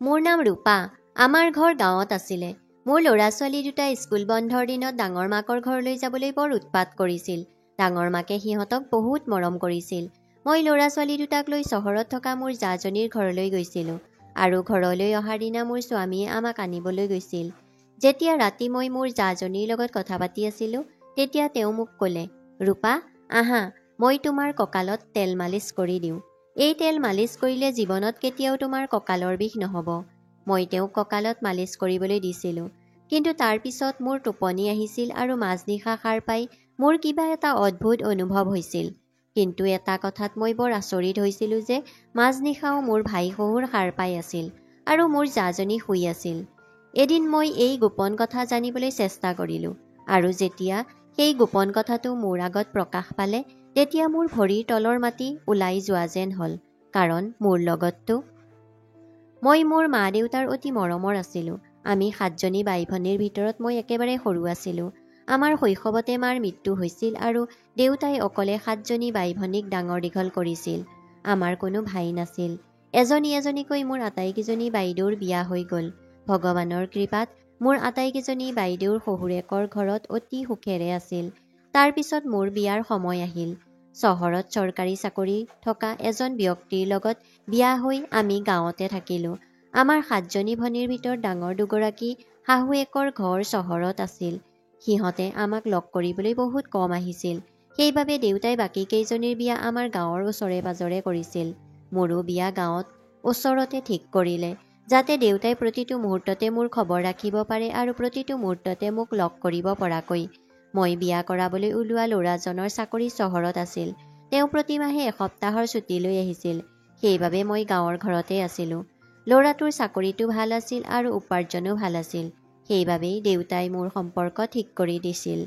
মোৰ নাম ৰূপা। আমাৰ ঘৰ গাঁৱত আছিলে। মোৰ ল'ৰা ছোৱালী দুটা স্কুল বন্ধৰ দিনত ডাঙৰ মাকৰ ঘৰলৈ যাবলৈ বৰ উৎপাত কৰিছিল। ডাঙৰ মাকে সিহঁতক বহুত মৰম কৰিছিল। মই ল'ৰা ছোৱালী দুটাক লৈ চহৰত থকা মোৰ জাজনীৰ ঘৰলৈ গৈছিলোঁ আৰু ঘৰলৈ অহাৰ দিনা মোৰ স্বামীয়ে আমাক আনিবলৈ গৈছিল। যেতিয়া ৰাতি মই মোৰ জাজনীৰ লগত কথা পাতি আছিলোঁ, তেতিয়া তেওঁ মোক ক'লে, ৰূপা আহা, মই তোমাৰ কঁকালত তেল মালিচ কৰি দিওঁ। এই তেল মালিচ কৰিলে জীৱনত কেতিয়াও তোমাৰ কঁকালৰ বিষ নহ'ব। মই তেওঁক কঁকালত মালিচ কৰিবলৈ দিছিলোঁ। কিন্তু তাৰ পিছত মোৰ টোপনি আহিছিল আৰু মাজনিশা সাৰ পাই মোৰ কিবা এটা অদ্ভুত অনুভৱ হৈছিল। কিন্তু এটা কথাত মই বৰ আচৰিত হৈছিলোঁ যে মাজনিশাও মোৰ ভাই শহুৰ সাৰ পাই আছিল আৰু মোৰ জাজনী শুই আছিল। এদিন মই এই গোপন কথা জানিবলৈ চেষ্টা কৰিলোঁ আৰু যেতিয়া সেই গোপন কথাটো মোৰ আগত প্ৰকাশ পালে, তেতিয়া মোৰ ভৰিৰ তলৰ মাটি ওলাই যোৱা যেন হ'ল। কাৰণ মোৰ লগততো মই মোৰ মা দেউতাৰ অতি মৰমৰ আছিলোঁ। আমি 7জনী বাই ভনীৰ ভিতৰত মই একেবাৰে সৰু আছিলোঁ। আমাৰ শৈশৱতে মাৰ মৃত্যু হৈছিল আৰু দেউতাই অকলে 7জনী বাই ভনীক ডাঙৰ দীঘল কৰিছিল। আমাৰ কোনো ভাই নাছিল। এজনী এজনীকৈ মোৰ আটাইকেইজনী বাইদেউৰ বিয়া হৈ গ'ল। ভগৱানৰ কৃপাত মোৰ আটাইকেইজনী বাইদেউৰ শহুৰেকৰ ঘৰত অতি সুখেৰে আছিল। তাৰ পিছত মোৰ বিয়াৰ সময় আহিল। চহৰত চৰকাৰী চাকৰি থকা এজন ব্যক্তিৰ লগত বিয়া হৈ আমি গাঁৱতে থাকিলোঁ। আমাৰ 7জনী ভনীৰ ভিতৰত ডাঙৰ দুগৰাকী শাহুৱেকৰ ঘৰ চহৰত আছিল। সিহঁতে আমাক লগ কৰিবলৈ বহুত কম আহিছিল। সেইবাবে দেউতাই বাকী কেইজনীৰ বিয়া আমাৰ গাঁৱৰ ওচৰে পাজৰে কৰিছিল। মোৰো বিয়া গাঁৱত ওচৰতে ঠিক কৰিলে, যাতে দেউতাই প্ৰতিটো মুহূৰ্ততে মোৰ খবৰ ৰাখিব পাৰে আৰু প্ৰতিটো মুহূৰ্ততে মোক লগ কৰিব পৰাকৈ। মই বিয়া কৰাবলৈ ওলোৱা ল'ৰাজনৰ চাকৰি চহৰত আছিল। তেওঁ প্ৰতিমাহে এসপ্তাহৰ ছুটী লৈ আহিছিল। সেইবাবে মই গাঁৱৰ ঘৰতে আছিলোঁ। ল'ৰাটোৰ চাকৰিটো ভাল আছিল আৰু উপাৰ্জনো ভাল আছিল। সেইবাবেই দেউতাই মোৰ সম্পৰ্ক ঠিক কৰি দিছিল।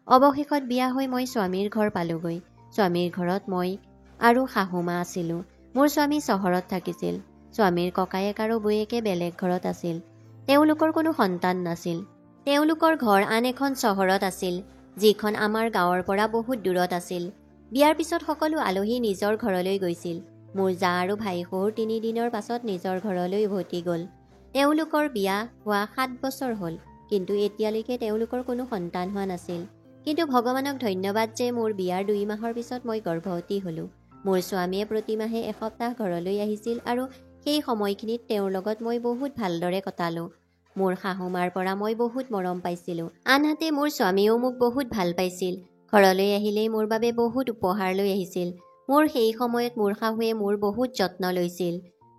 অৱশেষত বিয়া হৈ মই স্বামীৰ ঘৰ পালোগৈ। স্বামীৰ ঘৰত মই আৰু শাহুমা আছিলোঁ। মোৰ স্বামী চহৰত থাকিছিল। স্বামীৰ ককায়েক আৰু বৌয়েকে বেলেগ ঘৰত আছিল। তেওঁলোকৰ কোনো সন্তান নাছিল। তেওঁলোকৰ ঘৰ আন এখন চহৰত আছিল, যিখন আমাৰ গাঁৱৰ পৰা বহুত দূৰত আছিল। বিয়াৰ পিছত সকলো আলহী নিজৰ ঘৰলৈ গৈছিল। মোৰ জা আৰু ভাই শহুৰ 3 দিনৰ পাছত নিজৰ ঘৰলৈ উভতি গ'ল। তেওঁলোকৰ বিয়া হোৱা 7 বছৰ হ'ল, কিন্তু এতিয়ালৈকে তেওঁলোকৰ কোনো সন্তান হোৱা নাছিল। কিন্তু ভগৱানক ধন্যবাদ যে মোৰ বিয়াৰ 2 মাহৰ পিছত মই গৰ্ভৱতী হ'লোঁ। মোৰ স্বামীয়ে প্ৰতিমাহে এসপ্তাহ ঘৰলৈ আহিছিল আৰু সেই সময়খিনিত তেওঁৰ লগত মই বহুত ভালদৰে কটালোঁ। মোৰ শাহুমাৰ পৰা মই বহুত মৰম পাইছিলোঁ। আনহাতে মোৰ স্বামীয়েও মোক বহুত ভাল পাইছিল। ঘৰলৈ আহিলেই মোৰ বাবে বহুত উপহাৰ লৈ আহিছিল। মোৰ সেই সময়ত মোৰ শাহুৱে মোৰ বহুত যত্ন লৈছিল।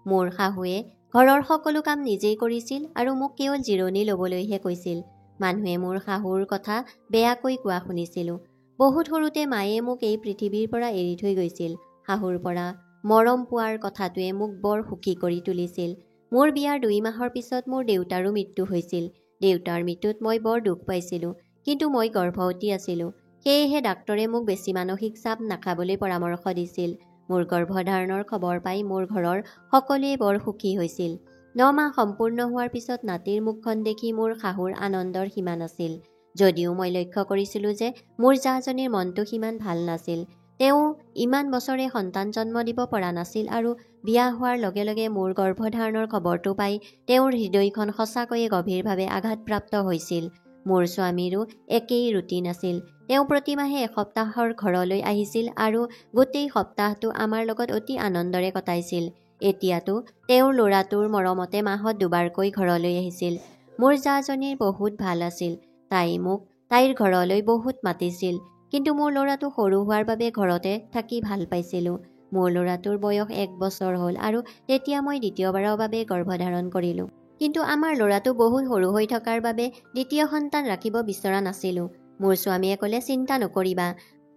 মোৰ শাহুৱে ঘৰৰ সকলো কাম নিজেই কৰিছিল আৰু মোক কেৱল জিৰণি ল'বলৈহে কৈছিল। মানুহে মোৰ শাহুৰ কথা বেয়াকৈ কোৱা শুনিছিলোঁ। বহুত সৰুতে মায়ে মোক এই পৃথিৱীৰ পৰা এৰি থৈ গৈছিল। শাহুৰ পৰা মৰম পোৱাৰ কথাটোৱে মোক বৰ সুখী কৰি তুলিছিল। মোৰ বিয়াৰ 2 মাহৰ পিছত মোৰ দেউতাৰো মৃত্যু হৈছিল। দেউতাৰ মৃত্যুত মই বৰ দুখ পাইছিলোঁ, কিন্তু মই গৰ্ভৱতী আছিলোঁ। সেয়েহে ডাক্তৰে মোক বেছি মানসিক চাপ নাখাবলৈ পৰামৰ্শ দিছিল। মোৰ গৰ্ভধাৰণৰ খবৰ পাই মোৰ ঘৰৰ সকলোৱে বৰ সুখী হৈছিল। 9 মাহ সম্পূৰ্ণ হোৱাৰ পিছত নাতিৰ মুখখন দেখি মোৰ শাহুৰ আনন্দৰ সীমা নাছিল। যদিও মই লক্ষ্য কৰিছিলোঁ যে মোৰ জাজনীৰ মনটো সিমান ভাল নাছিল। তেওঁ ইমান বছৰে সন্তান জন্ম দিব পৰা নাছিল আৰু বিয়া হোৱাৰ লগে লগে মোৰ গৰ্ভধাৰণৰ খবৰটো পাই তেওঁৰ হৃদয়খন সঁচাকৈয়ে গভীৰভাৱে আঘাতপ্ৰাপ্ত হৈছিল। মোৰ স্বামীৰো একেই ৰুটিন আছিল। তেওঁ প্ৰতিমাহে এসপ্তাহৰ ঘৰলৈ আহিছিল আৰু গোটেই সপ্তাহটো আমাৰ লগত অতি আনন্দৰে কটাইছিল। এতিয়াতো তেওঁৰ ল'ৰাটোৰ মৰমতে মাহত 2বাৰকৈ ঘৰলৈ আহিছিল। মোৰ জাজনীৰ বহুত ভাল আছিল। তাই মোক তাইৰ ঘৰলৈ বহুত মাতিছিল। কিন্তু মোৰ ল'ৰাটো সৰু হোৱাৰ বাবে ঘৰতে থাকি ভাল পাইছিলোঁ। মোৰ ল'ৰাটোৰ বয়স 1 বছৰ হ'ল আৰু তেতিয়া মই দ্বিতীয়বাৰৰ বাবে গৰ্ভধাৰণ কৰিলোঁ। কিন্তু আমাৰ ল'ৰাটো বহুত সৰু হৈ থকাৰ বাবে দ্বিতীয় সন্তান ৰাখিব বিচৰা নাছিলোঁ। মোৰ স্বামীয়ে ক'লে, চিন্তা নকৰিবা,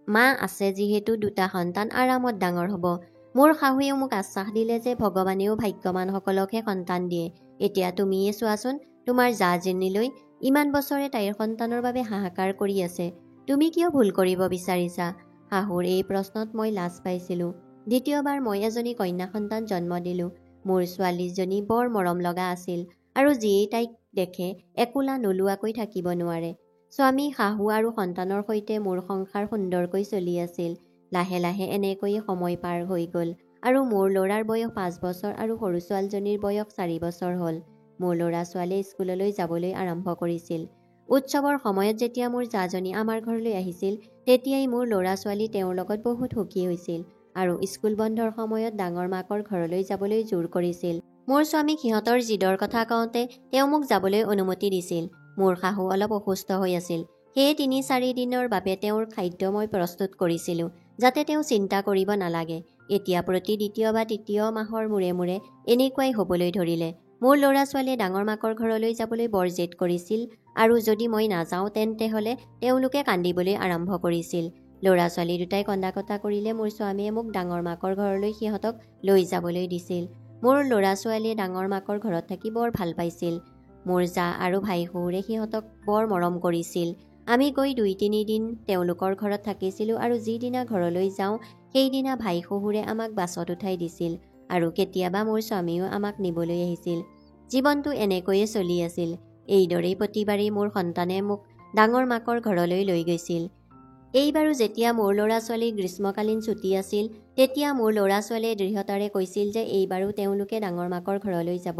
মা আছে যিহেতু 2টা সন্তান আৰামত ডাঙৰ হ'ব। মোৰ শাহুৱেও মোক আশ্বাস দিলে যে ভগৱানেও ভাগ্যৱানসকলকহে সন্তান দিয়ে। এতিয়া তুমিয়ে চোৱাচোন, তোমাৰ জাজনীলৈ ইমান বছৰে তাইৰ সন্তানৰ বাবে হাহাকাৰ কৰি আছে। তুমি কিয় ভুল কৰিব বিচাৰিছা? শাহুৰ এই প্ৰশ্নত মই লাজ পাইছিলোঁ। দ্বিতীয়বাৰ মই এজনী কন্যা সন্তান জন্ম দিলোঁ। মোৰ ছোৱালীজনী বৰ মৰম লগা আছিল আৰু যিয়েই তাইক দেখে একোলা নোলোৱাকৈ থাকিব নোৱাৰে। স্বামী, শাহু আৰু সন্তানৰ সৈতে মোৰ সংসাৰ সুন্দৰকৈ চলি আছিল। লাহে লাহে এনেকৈয়ে সময় পাৰ হৈ গ'ল। আৰু মোৰ ল'ৰাৰ বয়স 5 বছৰ আৰু সৰু ছোৱালীজনীৰ বয়স 4 বছৰ হ'ল। মোৰ ল'ৰা ছোৱালীয়ে স্কুললৈ যাবলৈ আৰম্ভ কৰিছিল। উৎসৱৰ সময়ত যেতিয়া মোৰ জাজনী আমাৰ ঘৰলৈ আহিছিল, তেতিয়াই মোৰ ল'ৰা ছোৱালী তেওঁৰ লগত বহুত সুখী হৈছিল আৰু স্কুল বন্ধৰ সময়ত ডাঙৰ মাকৰ ঘৰলৈ যাবলৈ জোৰ কৰিছিল। মোৰ স্বামীক সিহঁতৰ জিদৰ কথা কওঁতে তেওঁ মোক যাবলৈ অনুমতি দিছিল। মোৰ শাহু অলপ অসুস্থ হৈ আছিল, সেয়ে 3-4 দিনৰ বাবে তেওঁৰ খাদ্য মই প্ৰস্তুত কৰিছিলোঁ, যাতে তেওঁ চিন্তা কৰিব নালাগে। এতিয়া প্ৰতি 2য় বা 3য় মাহৰ মূৰে মূৰে এনেকুৱাই হ'বলৈ ধৰিলে। মোৰ ল'ৰা ছোৱালীয়ে ডাঙৰ মাকৰ ঘৰলৈ যাবলৈ বৰ জেদ কৰিছিল আৰু যদি মই নাযাওঁ তেন্তে হ'লে তেওঁলোকে কান্দিবলৈ আৰম্ভ কৰিছিল। ল'ৰা ছোৱালী দুটাই কন্দা কটা কৰিলে মোৰ স্বামীয়ে মোক ডাঙৰ মাকৰ ঘৰলৈ সিহঁতক লৈ যাবলৈ দিছিল। মোৰ ল'ৰা ছোৱালীয়ে ডাঙৰ মাকৰ ঘৰত থাকি বৰ ভাল পাইছিল। মোৰ জা আৰু ভাই শহুৰে সিহঁতক বৰ মৰম কৰিছিল। আমি গৈ 2-3 দিন তেওঁলোকৰ ঘৰত থাকিছিলোঁ আৰু যিদিনা ঘৰলৈ যাওঁ সেইদিনা ভাই শহুৰে আমাক বাছত উঠাই দিছিল আৰু কেতিয়াবা মোৰ স্বামীয়েও আমাক নিবলৈ আহিছিল। জীৱনটো এনেকৈয়ে চলি আছিল। এইদৰেই প্ৰতিবাৰেই মোৰ সন্তানে মোক ডাঙৰ মাকৰ ঘৰলৈ লৈ গৈছিল। এইবাৰো যেতিয়া মোৰ ল'ৰা ছোৱালীৰ গ্ৰীষ্মকালীন ছুটী আছিল, তেতিয়া মোৰ ল'ৰা ছোৱালীয়ে দৃঢ়তাৰে কৈছিল যে এইবাৰো তেওঁলোকে ডাঙৰ মাকৰ ঘৰলৈ যাব।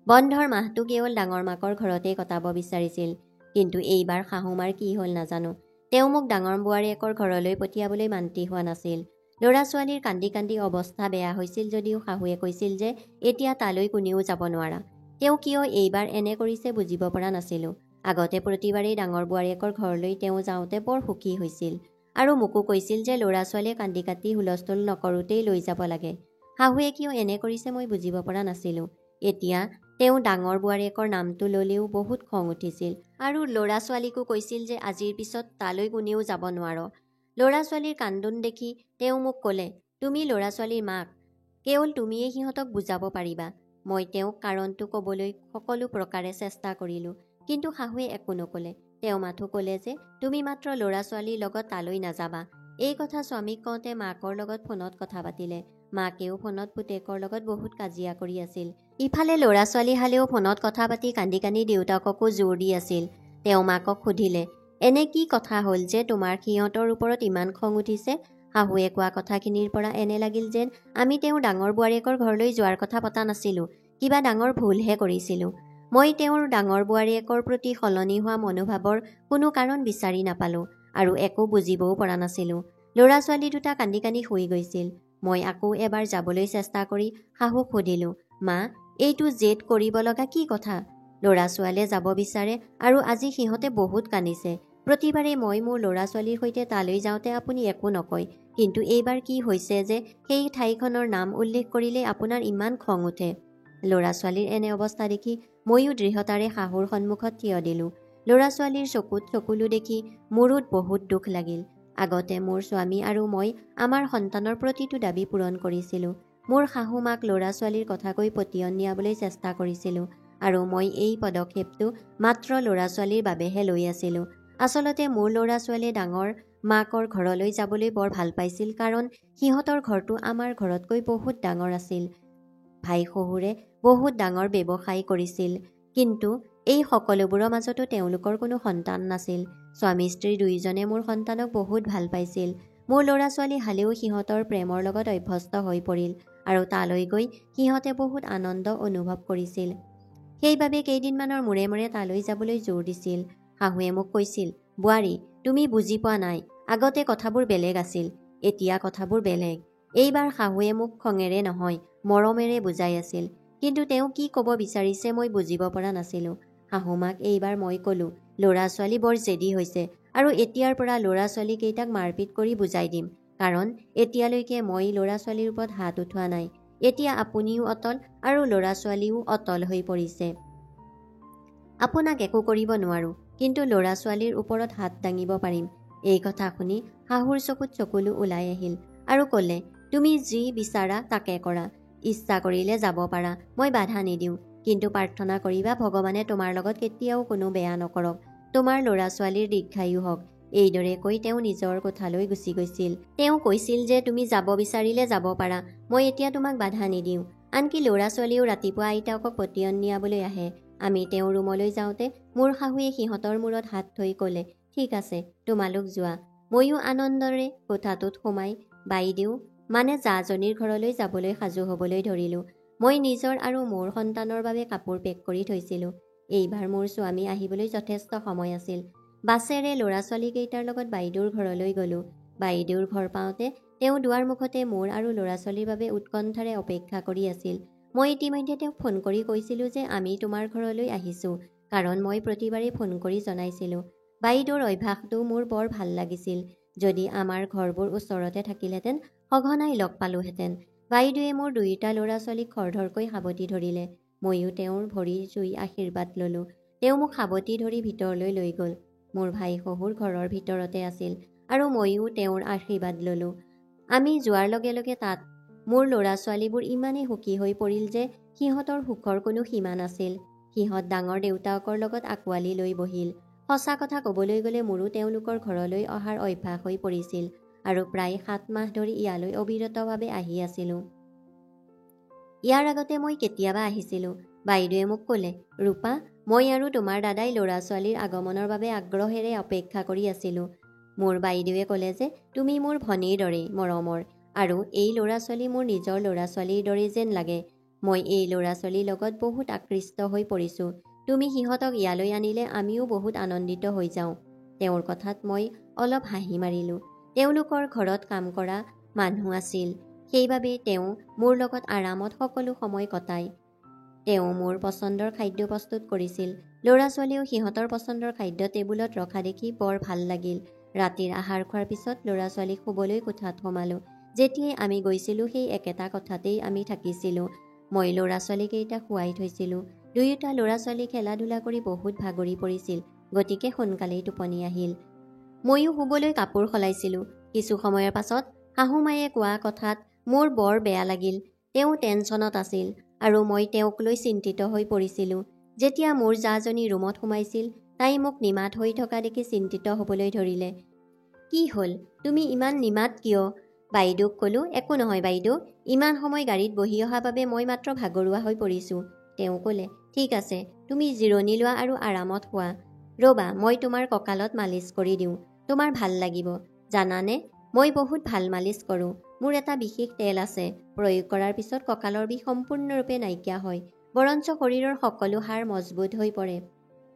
বন্ধৰ মাহটো কেৱল ডাঙৰ মাকৰ ঘৰতেই কটাব বিচাৰিছিল। কিন্তু এইবাৰ শাহুমাৰ কি হ'ল নাজানো, তেওঁ মোক ডাঙৰ বোৱাৰীয়েকৰ ঘৰলৈ পঠিয়াবলৈ মান্তি হোৱা নাছিল। ল'ৰা ছোৱালীৰ কান্দি কান্দি অৱস্থা বেয়া হৈছিল যদিও শাহুৱে কৈছিল যে এতিয়া তালৈ কোনেও যাব নোৱাৰা। তেওঁ কিয় এইবাৰ এনে কৰিছে বুজিব পৰা নাছিলোঁ। আগতে প্ৰতিবাৰেই ডাঙৰ বোৱাৰীয়েকৰ ঘৰলৈ তেওঁ যাওঁতে বৰ সুখী হৈছিল আৰু মোকো কৈছিল যে ল'ৰা ছোৱালীয়ে কান্দি কাটি হুলস্থুল নকৰোঁতেই লৈ যাব লাগে। শাহুৱে কিয় এনে কৰিছে মই বুজিব পৰা নাছিলোঁ। এতিয়া তেওঁ ডাঙৰ বোৱাৰীয়েকৰ নামটো ল'লেও বহুত খং উঠিছিল আৰু ল'ৰা ছোৱালীকো কৈছিল যে আজিৰ পিছত তালৈ কোনেও যাব নোৱাৰ। ল'ৰা ছোৱালীৰ কান্দোন দেখি তেওঁ মোক ক'লে, তুমি ল'ৰা ছোৱালীৰ মাক, কেৱল তুমিয়েই সিহঁতক বুজাব পাৰিবা। মই তেওঁক কাৰণটো ক'বলৈ সকলো প্ৰকাৰে চেষ্টা কৰিলোঁ, কিন্তু শাহুৱে একো নক'লে। তেওঁ মাথো ক'লে যে তুমি মাত্ৰ ল'ৰা ছোৱালীৰ লগত তালৈ নাযাবা। এই কথা স্বামীক কওঁতে মাকৰ লগত ফোনত কথা পাতিলে। মাকেও ফোনত পুতেকৰ লগত বহুত কাজিয়া কৰি আছিল। ইফালে ল'ৰা ছোৱালী হালেও ফোনত কথা পাতি কান্দি কান্দি দেউতাককো জোৰ দি আছিল। তেওঁ মাকক সুধিলে, এনে কি কথা হ'ল যে তোমাৰ সিহঁতৰ ওপৰত ইমান খং উঠিছে? শাহুৱে কোৱা কথাখিনিৰ পৰা এনে লাগিল যেন আমি তেওঁৰ ডাঙৰ বোৱাৰীয়েকৰ ঘৰলৈ যোৱাৰ কথা পতা নাছিলোঁ, কিবা ডাঙৰ ভুলহে কৰিছিলোঁ। মই তেওঁৰ ডাঙৰ বোৱাৰীয়েকৰ প্ৰতি সলনি হোৱা মনোভাৱৰ কোনো কাৰণ বিচাৰি নাপালোঁ আৰু একো বুজিবও পৰা নাছিলোঁ। ল'ৰা ছোৱালী দুটা কান্দি কান্দি শুই গৈছিল। মই আকৌ এবাৰ যাবলৈ চেষ্টা কৰি শাহুক সুধিলোঁ, মা, এইটো জেদ কৰিব লগা কি কথা? ল'ৰা ছোৱালীয়ে যাব বিচাৰে আৰু আজি সিহঁতে বহুত কান্দিছে। প্ৰতিবাৰেই মই মোৰ ল'ৰা ছোৱালীৰ সৈতে তালৈ যাওঁতে আপুনি একো নকয়, কিন্তু এইবাৰ কি হৈছে যে সেই ঠাইখনৰ নাম উল্লেখ কৰিলেই আপোনাৰ ইমান খং উঠে? ল'ৰা ছোৱালীৰ এনে অৱস্থা দেখি ময়ো দৃঢ়তাৰে শাহুৰ সন্মুখত থিয় দিলোঁ। ল'ৰা ছোৱালীৰ চকুত চকুলো দেখি মোৰো বহুত দুখ লাগিল। আগতে মোৰ স্বামী আৰু মই আমাৰ সন্তানৰ প্ৰতিটো দাবী পূৰণ কৰিছিলোঁ। মোৰ শাহু মাক ল'ৰা ছোৱালীৰ কথা কৈ পতিয়ন নিয়াবলৈ চেষ্টা কৰিছিলোঁ আৰু মই এই পদক্ষেপটো মাত্ৰ ল'ৰা ছোৱালীৰ বাবেহে লৈ আছিলোঁ। আচলতে মোৰ ল'ৰা ছোৱালীয়ে ডাঙৰ মাকৰ ঘৰলৈ যাবলৈ বৰ ভাল পাইছিল, কাৰণ সিহঁতৰ ঘৰটো আমাৰ ঘৰতকৈ বহুত ডাঙৰ আছিল। ভাই শহুৰে বহুত ডাঙৰ ব্যৱসায় কৰিছিল, কিন্তু এই সকলোবোৰৰ মাজতো তেওঁলোকৰ কোনো সন্তান নাছিল। স্বামী স্ত্ৰী দুয়োজনে মোৰ সন্তানক বহুত ভাল পাইছিল। মোৰ ল'ৰা ছোৱালী হালেও সিহঁতৰ প্ৰেমৰ লগত অভ্যস্ত হৈ পৰিল আৰু তালৈ গৈ সিহঁতে বহুত আনন্দ অনুভৱ কৰিছিল। সেইবাবে কেইদিনমানৰ মূৰে মূৰে তালৈ যাবলৈ জোৰ দিছিল। শাহুৱে মোক কৈছিল, বোৱাৰী, তুমি বুজি পোৱা নাই, আগতে কথাবোৰ বেলেগ আছিল, এতিয়া কথাবোৰ বেলেগ। এইবাৰ শাহুৱে মোক খঙেৰে নহয়, মৰমেৰে বুজাই আছিল, কিন্তু তেওঁ কি ক'ব বিচাৰিছে মই বুজিব পৰা নাছিলোঁ। শাহুমাক এইবাৰ মই ক'লোঁ, ল'ৰা ছোৱালী বৰ জেদী হৈছে আৰু এতিয়াৰ পৰা ল'ৰা ছোৱালী কেইটাক মাৰপিট কৰি বুজাই দিম, কাৰণ এতিয়ালৈকে মই ল'ৰা ছোৱালীৰ ওপৰত হাত উঠোৱা নাই। এতিয়া আপুনিও অটল আৰু ল'ৰা ছোৱালীও অটল হৈ পৰিছে। আপোনাক একো কৰিব নোৱাৰোঁ, কিন্তু ল'ৰা ছোৱালীৰ ওপৰত হাত দাঙিব পাৰিম। এই কথা শুনি শাহুৰ চকুত চকুলো ওলাই আহিল আৰু ক'লে, তুমি যি বিচাৰা তাকে কৰা, ইচ্ছা কৰিলে যাব পাৰা, মই বাধা নিদিওঁ, কিন্তু প্ৰাৰ্থনা কৰিবা ভগৱানে তোমাৰ লগত কেতিয়াও কোনো বেয়া নকৰক, তোমাৰ ল'ৰা ছোৱালীৰ দীৰ্ঘায়ু হওক। এইদৰে কৈ তেওঁ নিজৰ কোঠালৈ গুচি গৈছিল। তেওঁ কৈছিল যে তুমি যাব বিচাৰিলে যাব পাৰা, মই এতিয়া তোমাক বাধা নিদিওঁ। আনকি ল'ৰা ছোৱালীয়েও ৰাতিপুৱা আইতাকক পতিয়ন নিয়াবলৈ আহে। আমি তেওঁৰ ৰুমলৈ যাওঁতে মোৰ শাহুৱে সিহঁতৰ মূৰত হাত থৈ ক'লে, ঠিক আছে, তোমালোক যোৱা। ময়ো আনন্দৰে কোঠাটোত সোমাই বাইদেউ, মানে জাজনীৰ ঘৰলৈ যাবলৈ সাজু হ'বলৈ ধৰিলোঁ। মই নিজৰ আৰু মোৰ সন্তানৰ বাবে কাপোৰ পেক কৰি থৈছিলোঁ। এইবাৰ মোৰ স্বামী আহিবলৈ যথেষ্ট সময় আছিল। বাছেৰে ল'ৰা ছোৱালীকেইটাৰ লগত বাইদেউৰ ঘৰলৈ গ'লোঁ। বাইদেউৰ ঘৰ পাওঁতে তেওঁ দুৱাৰ মুখতে মোৰ আৰু ল'ৰা ছোৱালীৰ বাবে উৎকণ্ঠাৰে অপেক্ষা কৰি আছিল। মই ইতিমধ্যে তেওঁক ফোন কৰি কৈছিলোঁ যে আমি তোমাৰ ঘৰলৈ আহিছোঁ, কাৰণ মই প্ৰতিবাৰেই ফোন কৰি জনাইছিলোঁ। বাইদেউৰ অভ্যাসটো মোৰ বৰ ভাল লাগিছিল। যদি আমাৰ ঘৰবোৰ ওচৰতে থাকিলহেঁতেন সঘনাই লগ পালোহেঁতেন। বাইদেৱে মোৰ দুয়োটা ল'ৰা ছোৱালীক খৰধৰকৈ সাৱটি ধৰিলে। ময়ো তেওঁৰ ভৰি চুই আশীৰ্বাদ ল'লোঁ। তেওঁ মোক সাৱটি ধৰি ভিতৰলৈ লৈ গ'ল। মোৰ ভাই শহুৰ ঘৰৰ ভিতৰতে আছিল আৰু ময়ো তেওঁৰ আশীৰ্বাদ ল'লোঁ। আমি যোৱাৰ লগে লগে তাত মোৰ ল'ৰা ছোৱালীবোৰ ইমানেই সুখী হৈ পৰিল যে সিহঁতৰ সুখৰ কোনো সীমা নাছিল। সিহঁত ডাঙৰ দেউতাকৰ লগত আঁকোৱালি লৈ বহিল। সঁচা কথা ক'বলৈ গ'লে মোৰো তেওঁলোকৰ ঘৰলৈ অহাৰ অভ্যাস হৈ পৰিছিল আৰু প্ৰায় 7 মাহ ধৰি ইয়ালৈ অবিৰতভাৱে আহি আছিলোঁ। ইয়াৰ আগতে মই কেতিয়াবা আহিছিলোঁ। বাইদেৱে মোক ক'লে, ৰূপা, মই আৰু তোমাৰ দাদাই ল'ৰা ছোৱালীৰ আগমনৰ বাবে আগ্ৰহেৰে অপেক্ষা কৰি আছিলোঁ। মোৰ বাইদেৱে ক'লে যে তুমি মোৰ ভনীৰ দৰেই মৰমৰ আৰু এই ল'ৰা ছোৱালী মোৰ নিজৰ ল'ৰা ছোৱালীৰ দৰেই যেন লাগে। মই এই ল'ৰা ছোৱালীৰ লগত বহুত আকৃষ্ট হৈ পৰিছোঁ। তুমি সিহঁতক ইয়ালৈ আনিলে আমিও বহুত আনন্দিত হৈ যাওঁ। তেওঁৰ কথাত মই অলপ হাঁহি মাৰিলোঁ। তেওঁলোকৰ ঘৰত কাম কৰা মানুহ আছিল, সেইবাবে তেওঁ মোৰ লগত আৰামত সকলো সময় কটায়। তেওঁ মোৰ পচন্দৰ খাদ্য প্ৰস্তুত কৰিছিল। ল'ৰা ছোৱালীয়েও সিহঁতৰ পচন্দৰ খাদ্য টেবুলত ৰখা দেখি বৰ ভাল লাগিল। ৰাতিৰ আহাৰ খোৱাৰ পিছত ল'ৰা ছোৱালীক শুবলৈ কোঠাত সোমালোঁ। যেতিয়াই আমি গৈছিলোঁ সেই একেটা কোঠাতেই আমি থাকিছিলোঁ। মই ল'ৰা ছোৱালীকেইটাক শুৱাই থৈছিলোঁ। দুয়োটা ল'ৰা ছোৱালী খেলা ধূলা কৰি বহুত ভাগৰি পৰিছিল, গতিকে সোনকালেই টোপনি আহিল। ময়ো শুবলৈ কাপোৰ সলাইছিলোঁ। কিছু সময়ৰ পাছত শাহুমায়ে কোৱা কথাত মোৰ বৰ বেয়া লাগিল। তেওঁ টেনচনত আছিল আৰু মই তেওঁক লৈ চিন্তিত হৈ পৰিছিলোঁ। যেতিয়া মোৰ জাজনী ৰুমত সোমাইছিল, তাই মোক নিমাত হৈ থকা দেখি চিন্তিত হ'বলৈ ধৰিলে। কি হ'ল, তুমি ইমান নিমাত কিয়? বাইদেউক ক'লোঁ, একো নহয় বাইদেউ, ইমান সময় গাড়ীত বহি অহা বাবে মই মাত্ৰ ভাগৰুৱা হৈ পৰিছোঁ। তেওঁ ক'লে, ঠিক আছে, তুমি জিৰণি লোৱা আৰু আৰামত শুৱা। ৰ'বা, মই তোমাৰ কঁকালত মালিচ কৰি দিওঁ, তোমাৰ ভাল লাগিব। জানানে, মই বহুত ভাল মালিচ কৰোঁ। মোৰ এটা বিশেষ তেল আছে, প্ৰয়োগ কৰাৰ পিছত কঁকালৰ বিষ সম্পূৰ্ণৰূপে নাইকিয়া হয়, বৰঞ্চ শৰীৰৰ সকলো হাড় মজবুত হৈ পৰে।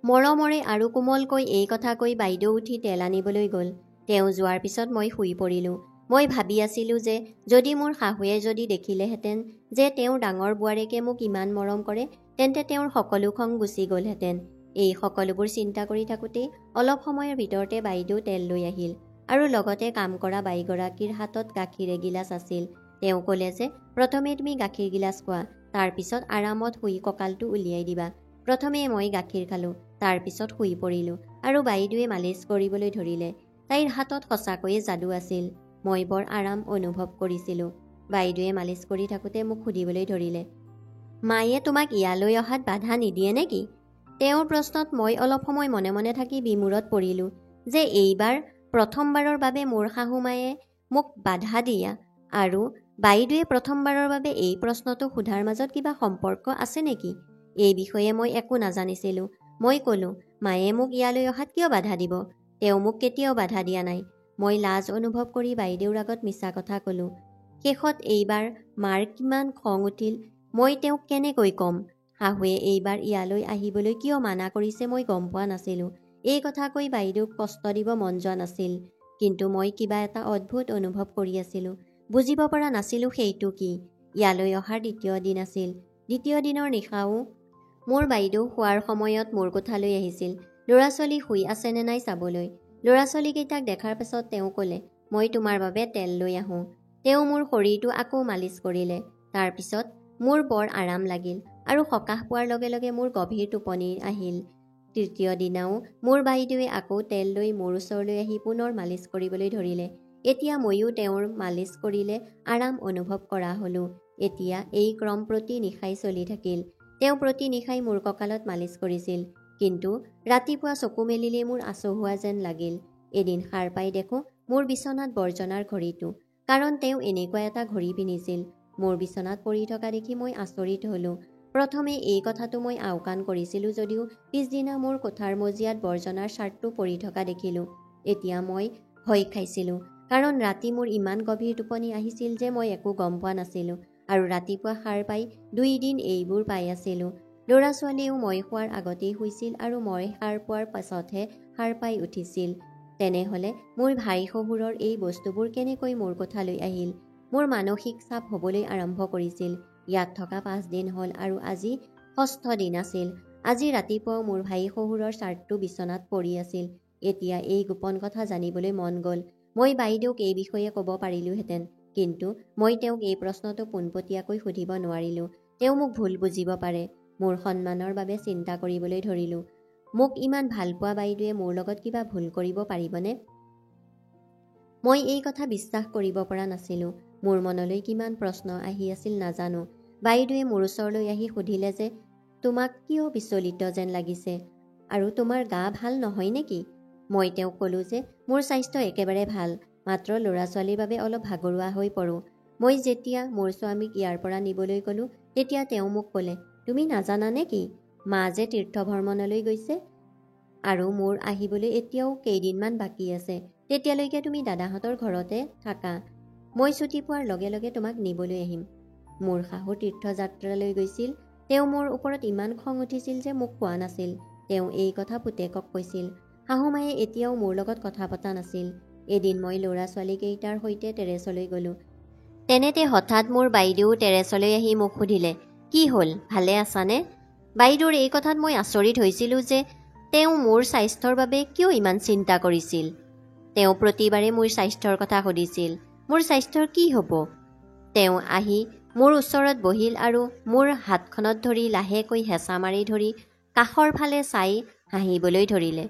মৰমৰে আৰু কোমলকৈ এই কথা কৈ বাইদেউ উঠি তেল আনিবলৈ গ'ল। তেওঁ যোৱাৰ পিছত মই শুই পৰিলোঁ। মই ভাবি আছিলোঁ যে যদি মোৰ শাহুৱে যদি দেখিলেহেঁতেন যে তেওঁৰ ডাঙৰ বোৱাৰীকে মোক ইমান মৰম কৰে, তেন্তে তেওঁৰ সকলো খং গুচি গ'লহেঁতেন। এই সকলোবোৰ চিন্তা কৰি থাকোঁতেই অলপ সময়ৰ ভিতৰতে বাইদেউ তেল লৈ আহিল আৰু লগতে কাম কৰা বাইগৰাকীৰ হাতত গাখীৰ এগিলাচ আছিল। তেওঁ ক'লে যে প্ৰথমে তুমি গাখীৰ গিলাচ খোৱা, তাৰ পিছত আৰামত শুই কঁকালটো উলিয়াই দিবা। প্ৰথমে মই গাখীৰ খালোঁ, তাৰ পিছত শুই পৰিলোঁ আৰু বাইদেৱে মালিচ কৰিবলৈ ধৰিলে। তাইৰ হাতত সঁচাকৈয়ে যাদু আছিল। মই বৰ আৰাম অনুভৱ কৰিছিলোঁ। বাইদেৱে মালিচ কৰি থাকোঁতে মোক সুধিবলৈ ধৰিলে, মায়ে তোমাক ইয়ালৈ অহাত বাধা নিদিয়ে নেকি? তেওঁৰ প্ৰশ্নত মই অলপ সময় মনে মনে থাকি বিমূৰত পৰিলোঁ যে এইবাৰ প্ৰথমবাৰৰ বাবে মোৰ শাহুমায়ে মোক বাধা দিয়া আৰু বাইদেৱে প্ৰথমবাৰৰ বাবে এই প্ৰশ্নটো সোধাৰ মাজত কিবা সম্পৰ্ক আছে নেকি? এই বিষয়ে মই একো নাজানিছিলোঁ। মই ক'লোঁ, মায়ে মোক ইয়ালৈ অহাত কিয় বাধা দিব? তেওঁ মোক কেতিয়াও বাধা দিয়া নাই। মই লাজ অনুভৱ কৰি বাইদেউৰ আগত মিছা কথা ক'লোঁ। শেষত এইবাৰ মাৰ কিমান খং উঠিল মই তেওঁক কেনেকৈ ক'ম? শাহুৱে এইবাৰ ইয়ালৈ আহিবলৈ কিয় মানা কৰিছে মই গম পোৱা নাছিলোঁ। এই কথা কৈ বাইদেউক কষ্ট দিব মন যোৱা নাছিল, কিন্তু মই কিবা এটা অদ্ভুত অনুভৱ কৰি আছিলোঁ। বুজিব পৰা নাছিলোঁ সেইটো কি। ইয়ালৈ অহাৰ দ্বিতীয় দিন আছিল। দ্বিতীয় দিনৰ নিশাও মোৰ বাইদেউ শোৱাৰ সময়ত মোৰ কোঠালৈ আহিছিল, ল'ৰা ছোৱালী শুই আছে নে নাই চাবলৈ। ল'ৰা ছোৱালীকেইটাক দেখাৰ পাছত তেওঁ ক'লে, মই তোমাৰ বাবে তেল লৈ আহোঁ। তেওঁ মোৰ শৰীৰটো আকৌ মালিচ কৰিলে। তাৰ পিছত মোৰ বৰ আৰাম লাগিল আৰু সকাহ পোৱাৰ লগে লগে মোৰ গভীৰ টোপনি আহিল। তৃতীয় দিনাও মোৰ বাইদেৱে আকৌ তেল লৈ মোৰ ওচৰলৈ আহি পুনৰ মালিচ কৰিবলৈ ধৰিলে। এতিয়া ময়ো তেওঁৰ মালিচ কৰিলে আৰাম অনুভৱ কৰা হ'লোঁ। এতিয়া এই ক্ৰম প্ৰতি নিশাই চলি থাকিল। তেওঁ প্ৰতি নিশাই মোৰ কঁকালত মালিচ কৰিছিল, কিন্তু ৰাতিপুৱা চকু মেলিলেই মোৰ আচহুৱা যেন লাগিল। এদিন সাৰ পাই দেখোঁ মোৰ বিচনাত বৰ্জনাৰ ঘড়ীটো, কাৰণ তেওঁ এনেকুৱা এটা ঘড়ী পিন্ধিছিল। মোৰ বিচনাত পৰি থকা দেখি মই আচৰিত হ'লোঁ। প্ৰথমে এই কথাটো মই আওকাণ কৰিছিলোঁ যদিও পিছদিনা মোৰ কোঠাৰ মজিয়াত বৰ্জনাৰ চাৰ্টটো পৰি থকা দেখিলোঁ। এতিয়া মই ভয় খাইছিলোঁ। কাৰণ ৰাতি মোৰ ইমান গভীৰ টোপনি আহিছিল যে মই একো গম পোৱা নাছিলোঁ আৰু ৰাতিপুৱা সাৰ পাই 2 দিন এইবোৰ পাই আছিলোঁ। ল'ৰা ছোৱালীয়েও মই শোৱাৰ আগতেই শুইছিল আৰু মই সাৰ পোৱাৰ পাছতহে সাৰ পাই উঠিছিল। তেনেহ'লে মোৰ ভাই শহুৰৰ এই বস্তুবোৰ কেনেকৈ মোৰ কোঠালৈ আহিল? মোৰ মানসিক চাপ হ'বলৈ আৰম্ভ কৰিছিল। ইয়াত থকা 5 দিন হ'ল আৰু আজি 6ষ্ঠ দিন আছিল। আজি ৰাতিপুৱাও মোৰ ভাই শহুৰৰ চাৰ্টটো বিচনাত পৰি আছিল। এতিয়া এই গোপন কথা জানিবলৈ মন গ'ল। মই বাইদেউক এই বিষয়ে ক'ব পাৰিলোহেঁতেন, কিন্তু মই তেওঁক এই প্ৰশ্নটো পোনপটীয়াকৈ সুধিব নোৱাৰিলোঁ। তেওঁ মোক ভুল বুজিব পাৰে। মোৰ সন্মানৰ বাবে চিন্তা কৰিবলৈ ধৰিলোঁ। মোক ইমান ভালপোৱা বাইদেৱে মোৰ লগত কিবা ভুল কৰিব পাৰিবনে? মই এই কথা বিশ্বাস কৰিব পৰা নাছিলোঁ। মোৰ মনলৈ কিমান প্ৰশ্ন আহি আছিল নাজানো। বাইদেৱে মোৰ ওচৰলৈ আহি সুধিলে যে, তোমাক কিয় বিচলিত যেন লাগিছে আৰু তোমাৰ গা ভাল নহয় নেকি? মই তেওঁক ক'লোঁ যে মোৰ স্বাস্থ্য একেবাৰে ভাল, মাত্ৰ ল'ৰা ছোৱালীৰ বাবে অলপ ভাগৰুৱা হৈ পৰোঁ। মই যেতিয়া মোৰ স্বামীক ইয়াৰ পৰা নিবলৈ গ'লোঁ, তেতিয়া তেওঁ মোক ক'লে, তুমি নাজানা নেকি মা যে তীৰ্থভ্ৰমণলৈ গৈছে আৰু মোৰ আহিবলৈ এতিয়াও কেইদিনমান বাকী আছে। তেতিয়ালৈকে তুমি দাদাহঁতৰ ঘৰতে থাকা। মই ছুটি পোৱাৰ লগে লগে তোমাক নিবলৈ আহিম। মোৰ শাহু তীৰ্থযাত্ৰালৈ গৈছিল। তেওঁ মোৰ ওপৰত ইমান খং উঠিছিল যে মোক কোৱা নাছিল। তেওঁ এই কথা পুতেকক কৈছিল। শাহুমায়ে এতিয়াও মোৰ লগত কথা পতা নাছিল। এদিন মই ল'ৰা ছোৱালীকেইটাৰ সৈতে টেৰেছলৈ গ'লোঁ। তেনেতে হঠাৎ মোৰ বাইদেউ টেৰেছলৈ আহি মোক সুধিলে, কি হ'ল, ভালে আছানে? বাইদেউৰ এই কথাত মই আচৰিত হৈছিলোঁ যে তেওঁ মোৰ স্বাস্থ্যৰ বাবে কিয় ইমান চিন্তা কৰিছিল। তেওঁ প্ৰতিবাৰে মোৰ স্বাস্থ্যৰ কথা সুধিছিল। মোৰ স্বাস্থ্যৰ কি হ'ব? তেওঁ আহি মোৰ ওচৰত বহিল আৰু মোৰ হাতখনত ধৰি লাহেকৈ হেঁচা মাৰি ধৰি কাষৰ ফালে চাই হাঁহিবলৈ ধৰিলে।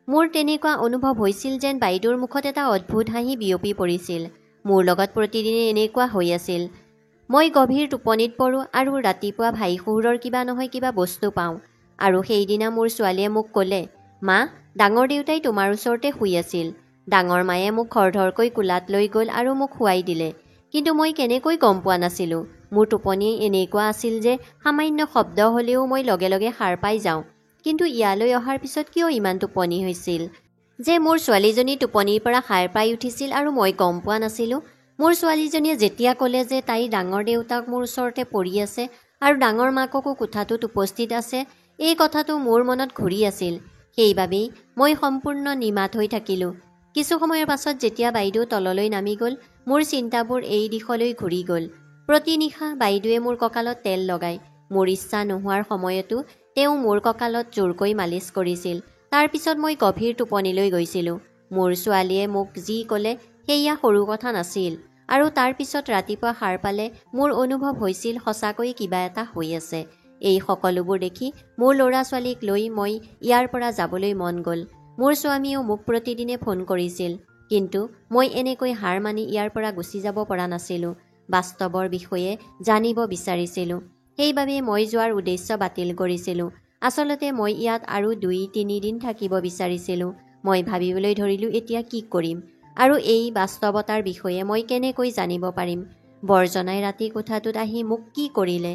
মোৰ তেনেকুৱা অনুভৱ হৈছিল যেন বাইদেউৰ মুখত এটা অদ্ভুত হাঁহি বিয়পি পৰিছিল। মোৰ লগত প্ৰতিদিনে এনেকুৱা হৈ আছিল। মই গভীৰ টোপনিত পৰোঁ আৰু ৰাতিপুৱা ভাই শহুৰৰ কিবা নহয় কিবা বস্তু পাওঁ। আৰু সেইদিনা মোৰ ছোৱালীয়ে মোক ক'লে, মা, ডাঙৰ দেউতাই তোমাৰ ওচৰতে শুই আছিল। ডাঙৰ মায়ে মোক খৰধৰকৈ কোলাত লৈ গ'ল আৰু মোক শুৱাই দিলে। কিন্তু মই কেনেকৈ গম পোৱা নাছিলোঁ। মোৰ টোপনি এনেকুৱা আছিল যে সামান্য শব্দ হ'লেও মই লগে লগে সাৰ পাই যাওঁ। কিন্তু ইয়ালৈ অহাৰ পিছত কিয় ইমান টোপনি হৈছিল যে মোৰ ছোৱালীজনী টোপনিৰ পৰা সাৰ পাই উঠিছিল আৰু মই গম পোৱা নাছিলোঁ? মোৰ ছোৱালীজনীয়ে যেতিয়া ক'লে যে তাইৰ ডাঙৰ দেউতাক মোৰ ওচৰতে পৰি আছে আৰু ডাঙৰ মাককো কোঠাটোত উপস্থিত আছে, এই কথাটো মোৰ মনত ঘূৰি আছিল। সেইবাবেই মই সম্পূৰ্ণ নিমাত হৈ থাকিলোঁ। কিছু সময়ৰ পাছত যেতিয়া বাইদেউ তললৈ নামি গ'ল, মোৰ চিন্তাবোৰ এই দিশলৈ ঘূৰি গ'ল। প্ৰতি নিশা বাইদেৱে মোৰ কঁকালত তেল লগায়। মোৰ ইচ্ছা নোহোৱাৰ সময়তো তেওঁ মোৰ কঁকালত জোৰকৈ মালিচ কৰিছিল। তাৰ পিছত মই গভীৰ টোপনিলৈ গৈছিলোঁ। মোৰ ছোৱালীয়ে মোক যি ক'লে সেয়া সৰু কথা নাছিল। আৰু তাৰ পিছত ৰাতিপুৱা সাৰ পালে মোৰ অনুভৱ হৈছিল সঁচাকৈ কিবা এটা হৈ আছে। এই সকলোবোৰ দেখি মোৰ ল'ৰা ছোৱালীক লৈ মই ইয়াৰ পৰা যাবলৈ মন গ'ল। মোৰ স্বামীয়েও মোক প্ৰতিদিনে ফোন কৰিছিল, কিন্তু মই এনেকৈ হাৰ মানি ইয়াৰ পৰা গুচি যাব পৰা নাছিলোঁ। বাস্তৱৰ বিষয়ে জানিব বিচাৰিছিলোঁ। সেইবাবে মই যোৱাৰ উদ্দেশ্য বাতিল কৰিছিলোঁ। আচলতে মই ইয়াত আৰু 2-3 দিন থাকিব বিচাৰিছিলোঁ। মই ভাবিবলৈ ধৰিলোঁ, এতিয়া কি কৰিম আৰু এই বাস্তৱতাৰ বিষয়ে মই কেনেকৈ জানিব পাৰিম। বৰ্জনাই ৰাতি কোঠাটোত আহি মোক কি কৰিলে?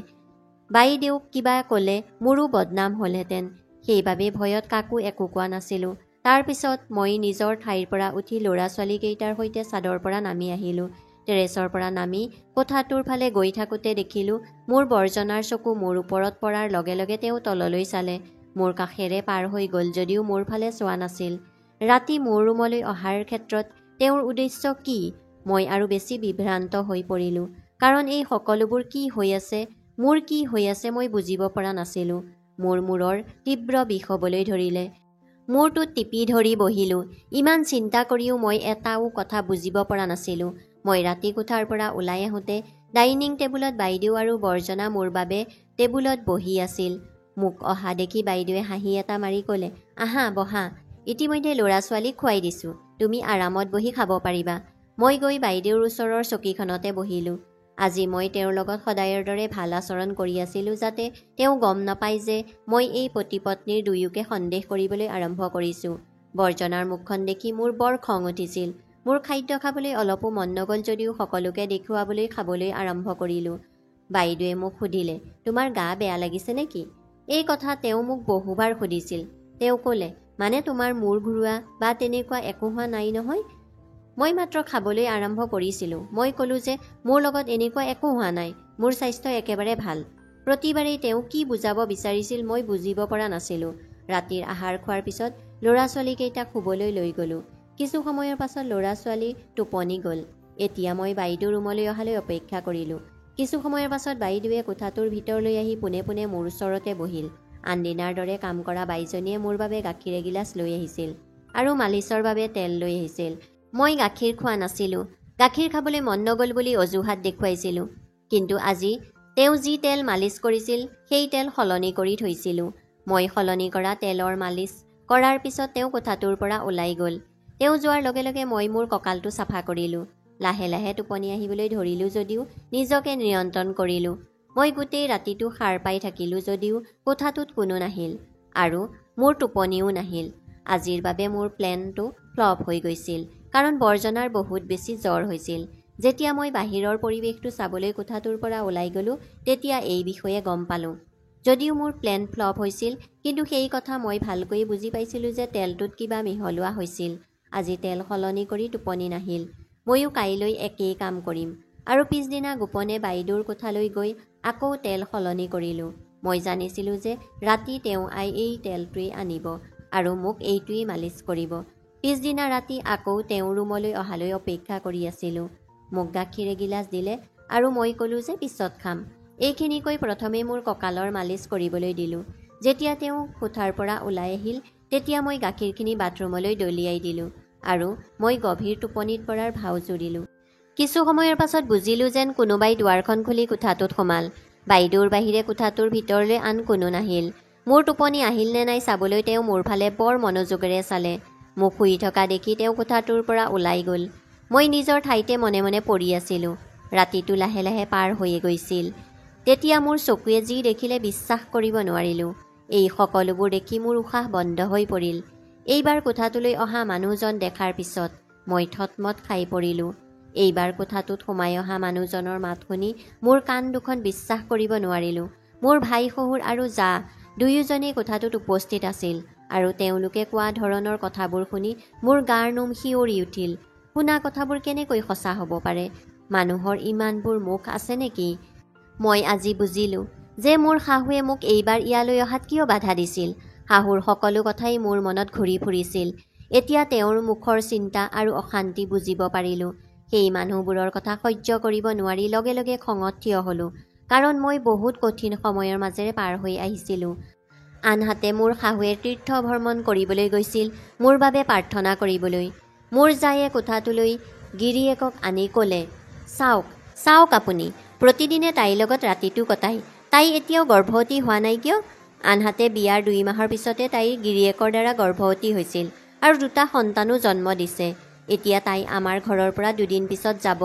বাইদেউক কিবা ক'লে মোৰো বদনাম হ'লহেঁতেন। সেইবাবে ভয়ত কাকো একো কোৱা নাছিলোঁ। তাৰ পিছত মই নিজৰ ঠাইৰ পৰা উঠি ল'ৰা ছোৱালীকেইটাৰ সৈতে চাদৰ পৰা নামি আহিলোঁ। টেৰেছৰ পৰা নামি কোঠাটোৰ ফালে গৈ থাকোঁতে দেখিলোঁ মোৰ বৰ্জনাৰ চকু মোৰ ওপৰত পৰাৰ লগে লগে তেওঁ তললৈ চালে। মোৰ কাষেৰে পাৰ হৈ গ'ল যদিও মোৰ ফালে চোৱা নাছিল। ৰাতি মোৰ ৰুমলৈ অহাৰ ক্ষেত্ৰত তেওঁৰ উদ্দেশ্য কি? মই আৰু বেছি বিভ্ৰান্ত হৈ পৰিলোঁ। কাৰণ এই সকলোবোৰ কি হৈ আছে, মোৰ কি হৈ আছে মই বুজিব পৰা নাছিলোঁ। মোৰ মূৰৰ তীব্ৰ বিষ হ'বলৈ ধৰিলে। মূৰটোত টিপি ধৰি বহিলোঁ। ইমান চিন্তা কৰিও মই এটাও কথা বুজিব পৰা নাছিলোঁ। মই ৰাতি কোঠাৰ পৰা ওলাই আহোঁতে ডাইনিং টেবুলত বাইদেউ আৰু বৰ্জনা মোৰ বাবে টেবুলত বহি আছিল। মোক অহা দেখি বাইদেৱে হাঁহি এটা মাৰি ক'লে, আহা বহা, ইতিমধ্যে ল'ৰা ছোৱালীক খুৱাই দিছোঁ, তুমি আৰামত বহি খাব পাৰিবা। মই গৈ বাইদেউৰ ওচৰৰ চকীখনতে বহিলোঁ। আজি মই তেওঁৰ লগত সদায়ৰ দৰে ভাল আচৰণ কৰি আছিলোঁ যাতে তেওঁ গম নাপায় যে মই এই পতি পত্নীৰ দুয়োকে সন্দেহ কৰিবলৈ আৰম্ভ কৰিছোঁ। বৰ্জনাৰ মুখখন দেখি মোৰ বৰ খং উঠিছিল। মোৰ খাদ্য খাবলৈ অলপো মন নগ'ল যদিও সকলোকে দেখুৱাবলৈ খাবলৈ আৰম্ভ কৰিলোঁ। বাইদেৱে মোক সুধিলে, তোমাৰ গা বেয়া লাগিছে নেকি? এই কথা তেওঁ মোক বহুবাৰ সুধিছিল। তেওঁ ক'লে, মানে তোমাৰ মূৰ ঘূৰোৱা বা তেনেকুৱা একো হোৱা নাই নহয়? মই মাত্ৰ খাবলৈ আৰম্ভ কৰিছিলোঁ। মই ক'লোঁ যে মোৰ লগত এনেকুৱা একো হোৱা নাই, মোৰ স্বাস্থ্য একেবাৰে ভাল। প্ৰতিবাৰেই তেওঁ কি বুজাব বিচাৰিছিল মই বুজিব পৰা নাছিলোঁ। ৰাতিৰ আহাৰ খোৱাৰ পিছত ল'ৰা-ছোৱালীকেইটাক শুবলৈ লৈ গ'লোঁ। কিছু সময়ৰ পাছত ল'ৰা-ছোৱালী টোপনি গ'ল। এতিয়া মই বাইদেউ ৰুমলৈ অহালৈ অপেক্ষা কৰিলোঁ। কিছু সময়ৰ পাছত বাইদেৱে কোঠাটোৰ ভিতৰলৈ আহি পোনে পোনে মোৰ ওচৰতে বহিল। আনদিনাৰ দৰে কাম কৰা বাইজনীয়ে মোৰ বাবে গাখীৰ এগিলাচ লৈ আহিছিল আৰু মালিচৰ বাবে তেল লৈ আহিছিল। মই গাখীৰ খোৱা নাছিলোঁ। গাখীৰ খাবলৈ মন নগ'ল বুলি অজুহাত দেখুৱাইছিলোঁ। কিন্তু আজি তেওঁ যি তেল মালিচ কৰিছিল সেই তেল সলনি কৰি থৈছিলোঁ। মই সলনি কৰা তেলৰ মালিচ কৰাৰ পিছত তেওঁ কোঠাটোৰ পৰা ওলাই গ'ল। তেওঁ যোৱাৰ লগে লগে মই মোৰ কঁকালটো চাফা কৰিলোঁ। লাহে লাহে টোপনি আহিবলৈ ধৰিলোঁ যদিও নিজকে নিয়ন্ত্ৰণ কৰিলোঁ। মই গোটেই ৰাতিটো সাৰ পাই থাকিলোঁ যদিও কোঠাটোত কোনো নাহিল আৰু মোৰ টোপনিও নাহিল। আজিৰ বাবে মোৰ প্লেনটো ফ্লপ হৈ গৈছিল, কাৰণ বৰ্জনাৰ বহুত বেছি জ্বৰ হৈছিল। যেতিয়া মই বাহিৰৰ পৰিৱেশটো চাবলৈ কোঠাটোৰ পৰা ওলাই গ'লোঁ তেতিয়া এই বিষয়ে গম পালোঁ। যদিও মোৰ প্লেন ফ্লপ হৈছিল, কিন্তু সেই কথা মই ভালকৈ বুজি পাইছিলোঁ যে তেলটোত কিবা মিহলোৱা হৈছিল। আজি তেল সলনি কৰি টোপনি নাহিল। ময়ো কাইলৈ একেই কাম কৰিম আৰু পিছদিনা গোপনে বাইদেউৰ কোঠালৈ গৈ আকৌ তেল সলনি কৰিলোঁ। মই জানিছিলোঁ যে ৰাতি তেওঁ এই তেলটোৱেই আনিব আৰু মোক এইটোৱেই মালিচ কৰিব। পিছদিনা ৰাতি আকৌ তেওঁ ৰুমলৈ অহালৈ অপেক্ষা কৰি আছিলোঁ। মোক গাখীৰ এগিলাচ দিলে আৰু মই ক'লোঁ যে পিছত খাম। এইখিনি কৈ প্ৰথমে মোৰ কঁকালৰ মালিচ কৰিবলৈ দিলোঁ। যেতিয়া তেওঁ কোঠাৰ পৰা ওলাই আহিল তেতিয়া মই গাখীৰখিনি বাথৰুমলৈ দলিয়াই দিলোঁ আৰু মই গভীৰ টোপনিত পৰাৰ ভাও জুৰিলোঁ। কিছু সময়ৰ পাছত বুজিলোঁ যেন কোনোবাই দুৱাৰখন খুলি কোঠাটোত সোমাল। বাইদেউৰ বাহিৰে কোঠাটোৰ ভিতৰলৈ আন কোনো নাহিল। মোৰ টোপনি আহিল নে নাই চাবলৈ তেওঁ মোৰ ফালে বৰ মনোযোগেৰে চালে। মোক শুই থকা দেখি তেওঁ কোঠাটোৰ পৰা ওলাই গ'ল। মই নিজৰ ঠাইতে মনে মনে পৰি আছিলোঁ। ৰাতিটো লাহে লাহে পাৰ হৈয়ে গৈছিল। তেতিয়া মোৰ চকুৱে যি দেখিলে বিশ্বাস কৰিব নোৱাৰিলোঁ। এই সকলোবোৰ দেখি মোৰ উশাহ বন্ধ হৈ পৰিল। এইবাৰ কোঠাটোলৈ অহা মানুহজন দেখাৰ পিছত মই থতমত খাই পৰিলোঁ। এইবাৰ কোঠাটোত সোমাই অহা মানুহজনৰ মাত শুনি মোৰ কাণ দুখন বিশ্বাস কৰিব নোৱাৰিলোঁ। মোৰ ভাই শহুৰ আৰু জা দুয়োজনেই কোঠাটোত উপস্থিত আছিল আৰু তেওঁলোকে কোৱা ধৰণৰ কথাবোৰ শুনি মোৰ গাৰ নোম শিয়ৰি উঠিল। শুনা কথাবোৰ কেনেকৈ সঁচা হ'ব পাৰে? মানুহৰ ইমানবোৰ মুখ আছে নেকি? মই আজি বুজিলোঁ যে মোৰ শাহুৱে মোক এইবাৰ ইয়ালৈ অহাত কিয় বাধা দিছিল। শাহুৰ সকলো কথাই মোৰ মনত ঘূৰি ফুৰিছিল। এতিয়া তেওঁৰ মুখৰ চিন্তা আৰু অশান্তি বুজিব পাৰিলোঁ। সেই মানুহবোৰৰ কথা সহ্য কৰিব নোৱাৰি লগে লগে খঙত থিয় হ'লোঁ, কাৰণ মই বহুত কঠিন সময়ৰ মাজেৰে পাৰ হৈ আহিছিলোঁ। আনহাতে মোৰ শাহুৱে তীৰ্থ ভ্ৰমণ কৰিবলৈ গৈছিল মোৰ বাবে প্ৰাৰ্থনা কৰিবলৈ। মোৰ জায়ে কোঠাটোলৈ গিৰিয়েকক আনি ক'লে, চাওক চাওক আপুনি প্ৰতিদিনে তাইৰ লগত ৰাতিটো কটায়। তাই এতিয়াও গৰ্ভৱতী হোৱা নাই কিয়? আনহাতে বিয়াৰ 2 মাহৰ পিছতে তাইৰ গিৰিয়েকৰ দ্বাৰা গৰ্ভৱতী হৈছিল আৰু 2টা সন্তানো জন্ম দিছে। এতিয়া তাই আমাৰ ঘৰৰ পৰা 2 দিন পিছত যাব।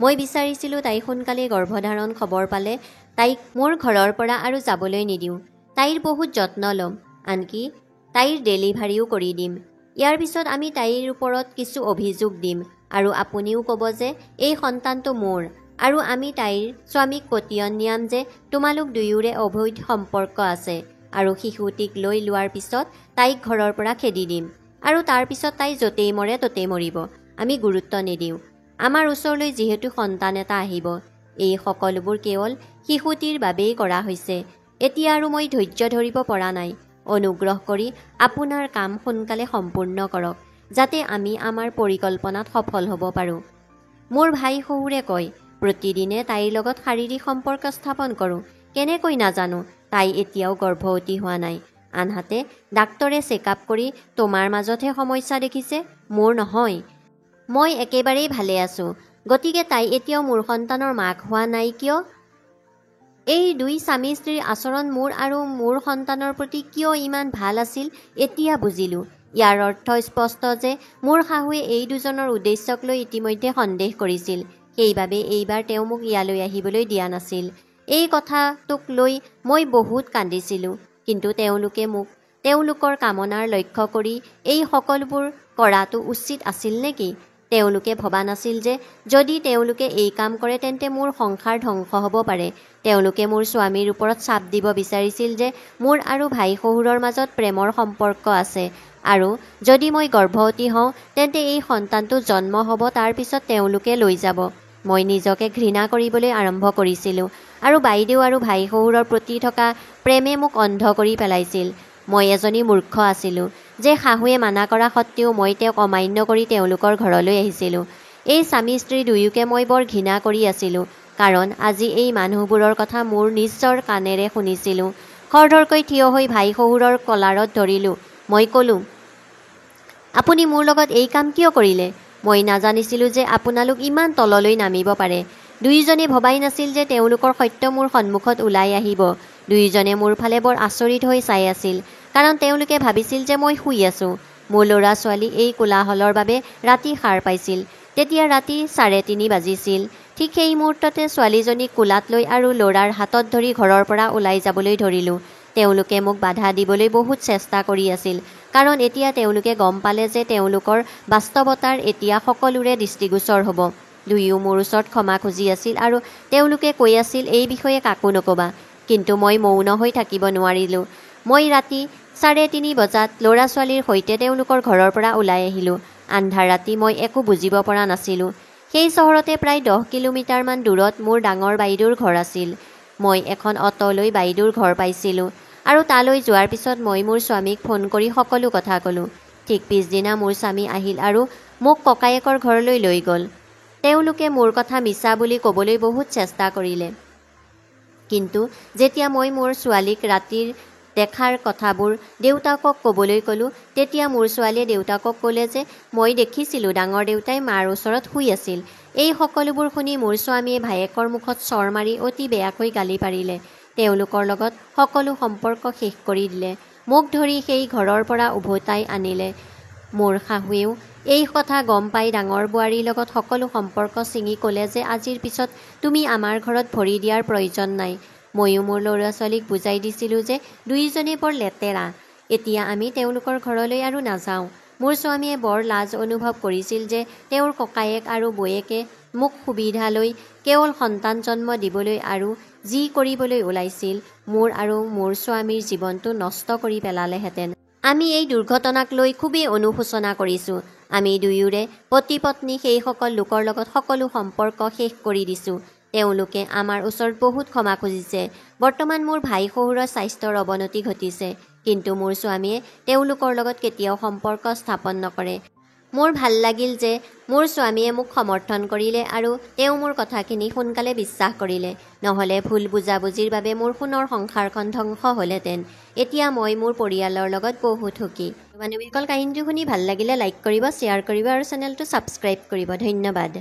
মই বিচাৰিছিলোঁ তাই সোনকালে গৰ্ভধাৰণ খবৰ পালে তাইক মোৰ ঘৰৰ পৰা আৰু যাবলৈ নিদিওঁ। তাইৰ বহুত যত্ন ল'ম, আনকি তাইৰ ডেলিভাৰীও কৰি দিম। ইয়াৰ পিছত আমি তাইৰ ওপৰত কিছু অভিযোগ দিম আৰু আপুনিও ক'ব যে এই সন্তানটো মোৰ আৰু আমি তাইৰ স্বামীক পতিয়ন নিয়াম যে তোমালোক দুয়োৰে অবৈধ সম্পৰ্ক আছে আৰু শিশুটিক লৈ লোৱাৰ পিছত তাইক ঘৰৰ পৰা খেদি দিম আৰু তাৰ পিছত তাই য'তেই মৰে ত'তেই মৰিব। আমি গুৰুত্ব নিদিওঁ। আমাৰ ওচৰলৈ যিহেতু সন্তান এটা আহিব। এই সকলোবোৰ কেৱল শিশুটিৰ বাবেই কৰা হৈছে। এতিয়া আৰু মই ধৈৰ্য ধৰিব পৰা নাই। অনুগ্ৰহ কৰি আপোনাৰ কাম সোনকালে সম্পূৰ্ণ কৰক যাতে আমি আমাৰ পৰিকল্পনাত সফল হ'ব পাৰোঁ। মোৰ ভাই শহুৰে কয়, প্ৰতিদিনে তাইৰ লগত শাৰীৰিক সম্পৰ্ক স্থাপন কৰোঁ। কেনেকৈ নাজানো তাই এতিয়াও গৰ্ভৱতী হোৱা নাই। আনহাতে ডাক্তৰে চেকআপ কৰি তোমাৰ মাজতহে সমস্যা দেখিছে, মোৰ নহয়। মই একেবাৰেই ভালে আছোঁ। গতিকে তাই এতিয়াও মোৰ সন্তানৰ মাক হোৱা নাই কিয়? এই 2 স্বামী স্ত্ৰীৰ আচৰণ মোৰ আৰু মোৰ সন্তানৰ প্ৰতি কিয় ইমান ভাল আছিল এতিয়া বুজিলোঁ। ইয়াৰ অৰ্থ স্পষ্ট যে মোৰ শাহুৱে এই দুজনৰ উদ্দেশ্যক লৈ ইতিমধ্যে সন্দেহ কৰিছিল। সেইবাবে এইবাৰ তেওঁ মোক ইয়ালৈ আহিবলৈ দিয়া নাছিল। এই কথাটোক লৈ মই বহুত কান্দিছিলোঁ, কিন্তু তেওঁলোকে মোক তেওঁলোকৰ কামনাৰ লক্ষ্য কৰি এই সকলোবোৰ কৰাটো উচিত আছিল নেকি? তেওঁলোকে ভবা নাছিল যে যদি তেওঁলোকে এই কাম কৰে তেন্তে মোৰ সংসাৰ ধ্বংস হ'ব পাৰে। তেওঁলোকে মোৰ স্বামীৰ ওপৰত চাপ দিব বিচাৰিছিল যে মোৰ আৰু ভাই শহুৰৰ মাজত প্ৰেমৰ সম্পৰ্ক আছে আৰু যদি মই গৰ্ভৱতী হওঁ তেন্তে এই সন্তানটো জন্ম হ'ব, তাৰ পিছত তেওঁলোকে লৈ যাব। মই নিজকে ঘৃণা কৰিবলৈ আৰম্ভ কৰিছিলোঁ আৰু বাইদেউ আৰু ভাই শহুৰৰ প্ৰতি থকা প্ৰেমে মোক অন্ধ কৰি পেলাইছিল। মই এজনী মূৰ্খ আছিলোঁ যে শাহুৱে মানা কৰা সত্ত্বেও মই তেওঁক অমান্য কৰি তেওঁলোকৰ ঘৰলৈ আহিছিলোঁ। এই স্বামী স্ত্ৰী দুয়োকে মই বৰ ঘৃণা কৰি আছিলোঁ, কাৰণ আজি এই মানুহবোৰৰ কথা মোৰ নিজৰ কাণেৰে শুনিছিলোঁ। খৰধৰকৈ থিয় হৈ ভাই শহুৰৰ কলাৰত ধৰিলোঁ। মই ক'লোঁ, আপুনি মোৰ লগত এই কাম কিয় কৰিলে? মই নাজানিছিলোঁ যে আপোনালোক ইমান তললৈ নামিব পাৰে। দুয়োজনে ভবাই নাছিল যে তেওঁলোকৰ সত্য মোৰ সন্মুখত ওলাই আহিব। দুয়োজনে মোৰ ফালে বৰ আচৰিত হৈ চাই আছিল, কাৰণ তেওঁলোকে ভাবিছিল যে মই শুই আছোঁ। মোৰ ল'ৰা ছোৱালী এই কোলাহলৰ বাবে ৰাতি সাৰ পাইছিল। তেতিয়া ৰাতি 3:30 বাজিছিল। ঠিক সেই মুহূৰ্ততে ছোৱালীজনীক কোলাত লৈ আৰু ল'ৰাৰ হাতত ধৰি ঘৰৰ পৰা ওলাই যাবলৈ ধৰিলোঁ। তেওঁলোকে মোক বাধা দিবলৈ বহুত চেষ্টা কৰি আছিল, কাৰণ এতিয়া তেওঁলোকে গম পালে যে তেওঁলোকৰ বাস্তৱতাৰ এতিয়া সকলোৰে দৃষ্টিগোচৰ হ'ব। দুয়ো মোৰ ওচৰত ক্ষমা খুজি আছিল আৰু তেওঁলোকে কৈ আছিল এই বিষয়ে কাকো নক'বা। কিন্তু মই মৌন হৈ থাকিব নোৱাৰিলোঁ। মই ৰাতি 3:30 বজাত ল'ৰা ছোৱালীৰ সৈতে তেওঁলোকৰ ঘৰৰ পৰা ওলাই আহিলোঁ। আন্ধাৰ ৰাতি মই একো বুজিব পৰা নাছিলোঁ। সেই চহৰতে প্ৰায় 10 কিলোমিটাৰমান দূৰত মোৰ ডাঙৰ বাইদেউৰ ঘৰ আছিল। মই এখন অটো লৈ বাইদেউৰ ঘৰ পাইছিলোঁ আৰু তালৈ যোৱাৰ পিছত মই মোৰ স্বামীক ফোন কৰি সকলো কথা ক'লোঁ। ঠিক পিছদিনা মোৰ স্বামী আহিল আৰু মোক ককায়েকৰ ঘৰলৈ লৈ গ'ল। তেওঁলোকে মোৰ কথা মিছা বুলি ক'বলৈ বহুত চেষ্টা কৰিলে, কিন্তু যেতিয়া মই মোৰ ছোৱালীক ৰাতিৰ দেখাৰ কথাবোৰ দেউতাকক ক'বলৈ ক'লোঁ, তেতিয়া মোৰ ছোৱালীয়ে দেউতাকক ক'লে যে মই দেখিছিলোঁ ডাঙৰ দেউতাই মাৰ ওচৰত শুই আছিল। এই সকলোবোৰ শুনি মোৰ স্বামীয়ে ভায়েকৰ মুখত চৰ মাৰি অতি বেয়াকৈ গালি পাৰিলে। তেওঁলোকৰ লগত সকলো সম্পৰ্ক শেষ কৰি দিলে। মোক ধৰি সেই ঘৰৰ পৰা উভতাই আনিলে। মোৰ শাহুৱেও এই কথা গম পাই ডাঙৰ বোৱাৰীৰ লগত সকলো সম্পৰ্ক ছিঙি ক'লে যে আজিৰ পিছত তুমি আমাৰ ঘৰত ভৰি দিয়াৰ প্ৰয়োজন নাই। ময়ো মোৰ ল'ৰা ছোৱালীক বুজাই দিছিলোঁ যে দুয়োজনে বৰ লেতেৰা, এতিয়া আমি তেওঁলোকৰ ঘৰলৈ আৰু নাযাওঁ। মোৰ স্বামীয়ে বৰ লাজ অনুভৱ কৰিছিল যে তেওঁৰ ককায়েক আৰু বৌয়েকে মোক সুবিধা লৈ কেৱল সন্তান জন্ম দিবলৈ আৰু যি কৰিবলৈ ওলাইছিল, মোৰ আৰু মোৰ স্বামীৰ জীৱনটো নষ্ট কৰি পেলালেহেঁতেন। আমি এই দুৰ্ঘটনাক লৈ খুবেই অনুশোচনা কৰিছোঁ। আমি দুয়োৰে পতি পত্নী সেইসকল লোকৰ লগত সকলো সম্পৰ্ক শেষ কৰি দিছোঁ। তেওঁলোকে আমাৰ ওচৰত বহুত ক্ষমা খুজিছে। বৰ্তমান মোৰ ভাই শহুৰৰ স্বাস্থ্যৰ অৱনতি ঘটিছে, কিন্তু মোৰ স্বামীয়ে তেওঁলোকৰ লগত কেতিয়াও সম্পৰ্ক স্থাপন নকৰে। মোৰ ভাল লাগিল যে মোৰ স্বামীয়ে মোক সমৰ্থন কৰিলে আৰু তেওঁ মোৰ কথাখিনি সোনকালে বিশ্বাস কৰিলে। নহ'লে ভুল বুজাবুজিৰ বাবে মোৰ সোণৰ সংসাৰখন ধ্বংস হ'লহেঁতেন। এতিয়া মই মোৰ পৰিয়ালৰ লগত বহুত সুখী। মানৱীকল কাহিনীটো শুনি ভাল লাগিলে লাইক কৰিব, শ্বেয়াৰ কৰিব আৰু চেনেলটো ছাবস্ক্ৰাইব কৰিব। ধন্যবাদ।